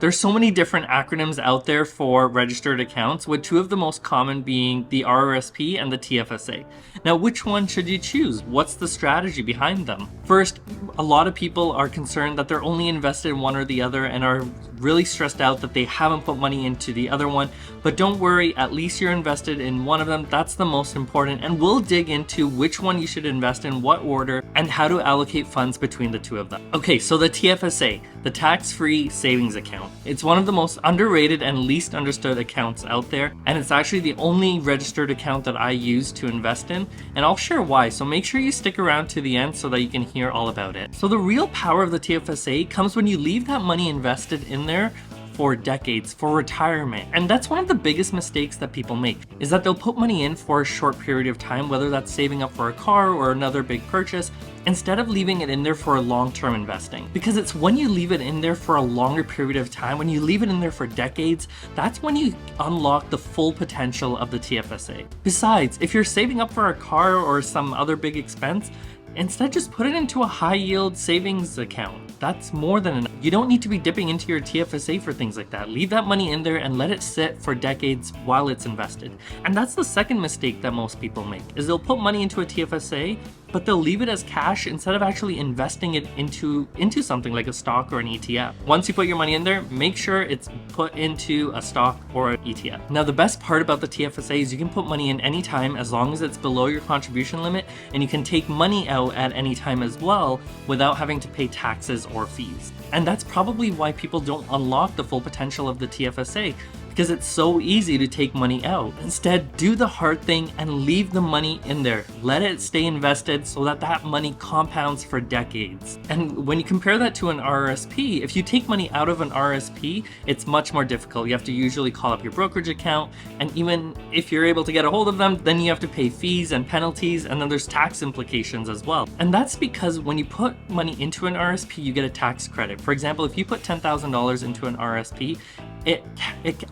There's so many different acronyms out there for registered accounts, with two of the most common being the RRSP and the TFSA. Now, which one should you choose? What's the strategy behind them? First, a lot of people are concerned that they're only invested in one or the other and are really stressed out that they haven't put money into the other one. But don't worry, at least you're invested in one of them. That's the most important, and we'll dig into which one you should invest in, what order, and how to allocate funds between the two of them. Okay, so the TFSA, the tax-free savings account. It's one of the most underrated and least understood accounts out there, and it's actually the only registered account that I use to invest in, and I'll share why, so make sure you stick around to the end so that you can hear all about it. So the real power of the TFSA comes when you leave that money invested in there for decades, for retirement. And that's one of the biggest mistakes that people make, is that they'll put money in for a short period of time, whether that's saving up for a car or another big purchase, instead of leaving it in there for a long-term investing. Because it's when you leave it in there for a longer period of time, when you leave it in there for decades, that's when you unlock the full potential of the TFSA. Besides, if you're saving up for a car or some other big expense, instead just put it into a high-yield savings account. That's more than enough. You don't need to be dipping into your TFSA for things like that. Leave that money in there and let it sit for decades while it's invested. And that's the second mistake that most people make, is they'll put money into a TFSA, but they'll leave it as cash instead of actually investing it into something like a stock or an ETF. Once you put your money in there, make sure it's put into a stock or an ETF. Now, the best part about the TFSA is you can put money in any time as long as it's below your contribution limit, and you can take money out at any time as well without having to pay taxes or fees. And that's probably why people don't unlock the full potential of the TFSA, because it's so easy to take money out. Instead, do the hard thing and leave the money in there. Let it stay invested so that that money compounds for decades. And when you compare that to an RRSP, if you take money out of an RRSP, it's much more difficult. You have to usually call up your brokerage account, and even if you're able to get a hold of them, then you have to pay fees and penalties, and then there's tax implications as well. And that's because when you put money into an RRSP, you get a tax credit. For example, if you put $10,000 into an RRSP, it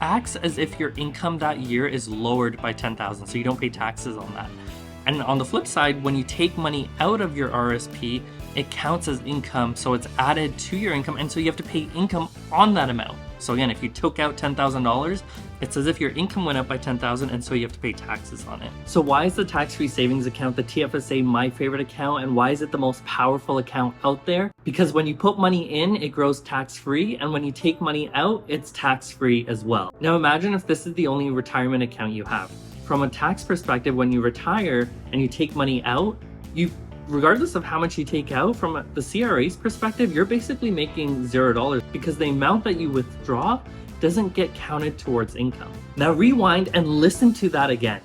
acts as if your income that year is lowered by $10,000, so you don't pay taxes on that. And on the flip side, when you take money out of your RRSP, it counts as income, so it's added to your income, and so you have to pay income on that amount. So again, if you took out $10,000, it's as if your income went up by $10,000, and so you have to pay taxes on it. So why is the tax-free savings account, the TFSA, my favorite account, and why is it the most powerful account out there? Because when you put money in, it grows tax-free, and when you take money out, it's tax-free as well. Now imagine if this is the only retirement account you have. From a tax perspective, when you retire and you take money out, regardless of how much you take out, from the CRA's perspective, you're basically making $0 because the amount that you withdraw doesn't get counted towards income. Now rewind and listen to that again.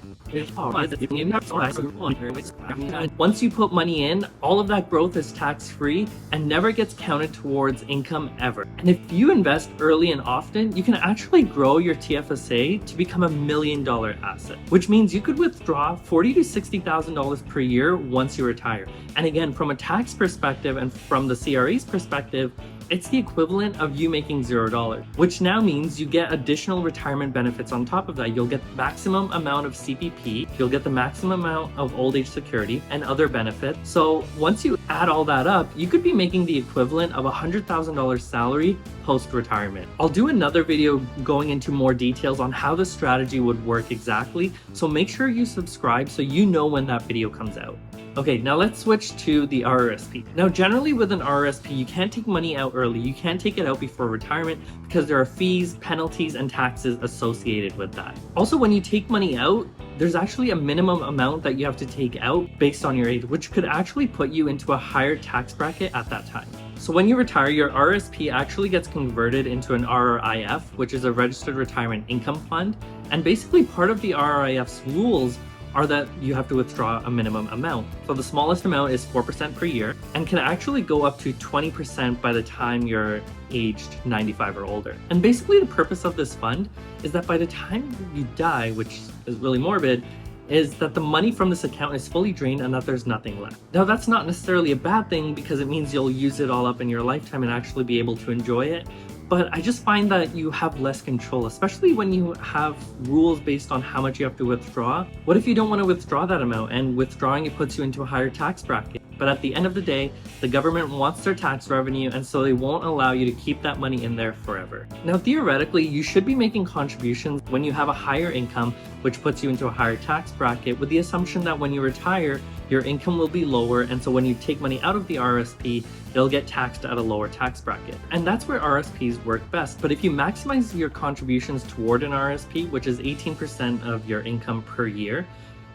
Once you put money in, all of that growth is tax-free and never gets counted towards income ever. And if you invest early and often, you can actually grow your TFSA to become $1 million asset, which means you could withdraw $40,000 to $60,000 per year once you retire. And again, from a tax perspective and from the CRA's perspective, it's the equivalent of you making $0, which now means you get additional retirement benefits on top of that. You'll get the maximum amount of CPP, you'll get the maximum amount of old age security and other benefits. So once you add all that up, you could be making the equivalent of a $100,000 salary post-retirement. I'll do another video going into more details on how this strategy would work exactly, so make sure you subscribe so you know when that video comes out. Okay, now let's switch to the RRSP. Now, generally with an RRSP, you can't take money out early. You can't take it out before retirement because there are fees, penalties, and taxes associated with that. Also, when you take money out, there's actually a minimum amount that you have to take out based on your age, which could actually put you into a higher tax bracket at that time. So when you retire, your RRSP actually gets converted into an RRIF, which is a registered retirement income fund. And basically part of the RRIF's rules are that you have to withdraw a minimum amount. So the smallest amount is 4% per year and can actually go up to 20% by the time you're aged 95 or older. And basically the purpose of this fund is that by the time you die, which is really morbid, is that the money from this account is fully drained and that there's nothing left. Now that's not necessarily a bad thing because it means you'll use it all up in your lifetime and actually be able to enjoy it. But I just find that you have less control, especially when you have rules based on how much you have to withdraw. What if you don't want to withdraw that amount, and withdrawing it puts you into a higher tax bracket? But at the end of the day, the government wants their tax revenue, and so they won't allow you to keep that money in there forever. Now, theoretically, you should be making contributions when you have a higher income, which puts you into a higher tax bracket, with the assumption that when you retire, your income will be lower, and so when you take money out of the RRSP, it'll get taxed at a lower tax bracket. And that's where RRSPs work best. But if you maximize your contributions toward an RRSP, which is 18% of your income per year,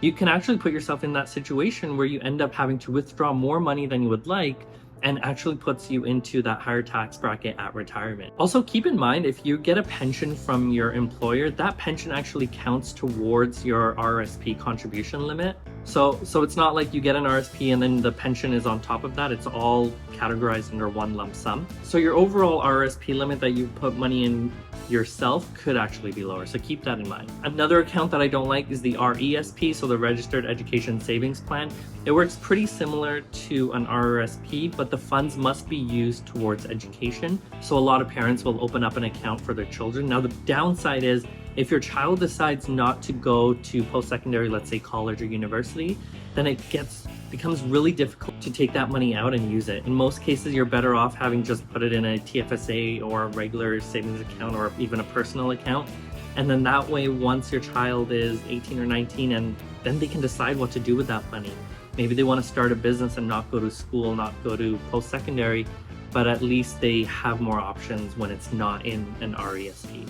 you can actually put yourself in that situation where you end up having to withdraw more money than you would like, and actually puts you into that higher tax bracket at retirement. Also, keep in mind, if you get a pension from your employer, that pension actually counts towards your RRSP contribution limit. So it's not like you get an RRSP and then the pension is on top of that. It's all categorized under one lump sum. So your overall RRSP limit that you put money in yourself could actually be lower, so keep that in mind. Another account that I don't like is the RESP, so the Registered Education Savings Plan. It works pretty similar to an RRSP, but the funds must be used towards education. So a lot of parents will open up an account for their children. Now the downside is, if your child decides not to go to post-secondary, let's say college or university, then it becomes really difficult to take that money out and use it. In most cases, you're better off having just put it in a TFSA or a regular savings account or even a personal account. And then that way, once your child is 18 or 19, and then they can decide what to do with that money. Maybe they want to start a business and not go to school, not go to post-secondary, but at least they have more options when it's not in an RESP.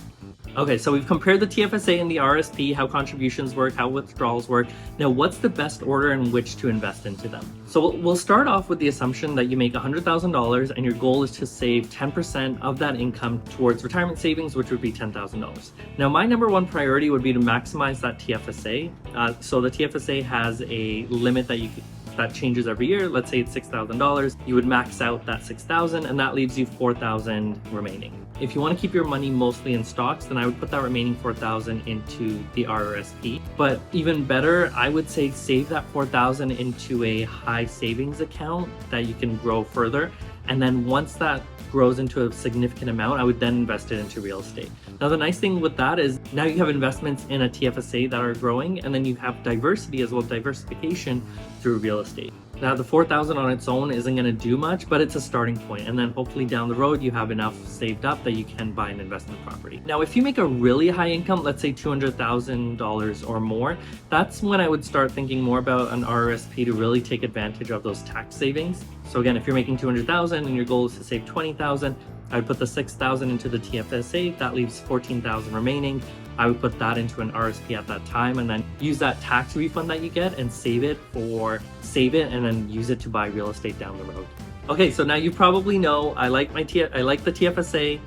Okay, so we've compared the TFSA and the RRSP, how contributions work, how withdrawals work. Now, what's the best order in which to invest into them? So we'll start off with the assumption that you make $100,000 and your goal is to save 10% of that income towards retirement savings, which would be $10,000. Now, my number one priority would be to maximize that TFSA. So the TFSA has a limit that changes every year. Let's say it's $6,000. You would max out that $6,000 and that leaves you $4,000 remaining. If you want to keep your money mostly in stocks, then I would put that remaining $4,000 into the RRSP. But even better, I would say save that $4,000 into a high savings account that you can grow further. And then once that grows into a significant amount, I would then invest it into real estate. Now, the nice thing with that is now you have investments in a TFSA that are growing, and then you have diversity as well, diversification through real estate. Now, the $4,000 on its own isn't going to do much, but it's a starting point. And then hopefully down the road, you have enough saved up that you can buy an investment property. Now, if you make a really high income, let's say $200,000 or more, that's when I would start thinking more about an RRSP to really take advantage of those tax savings. So again, if you're making $200,000 and your goal is to save $20,000, I would put the $6,000 into the TFSA. That leaves $14,000 remaining. I would put that into an RRSP at that time and then use that tax refund that you get and save it and then use it to buy real estate down the road. Okay, so now you probably know I like the TFSA,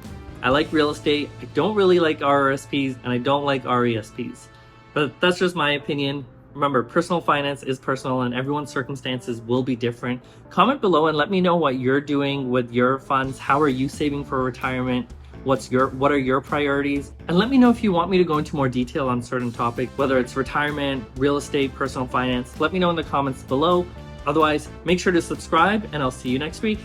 I like real estate, I don't really like RRSPs, and I don't like RESPs. But that's just my opinion. Remember, personal finance is personal and everyone's circumstances will be different. Comment below and let me know what you're doing with your funds. How are you saving for retirement? What are your priorities? And let me know if you want me to go into more detail on certain topics, whether it's retirement, real estate, personal finance. Let me know in the comments below. Otherwise, make sure to subscribe and I'll see you next week.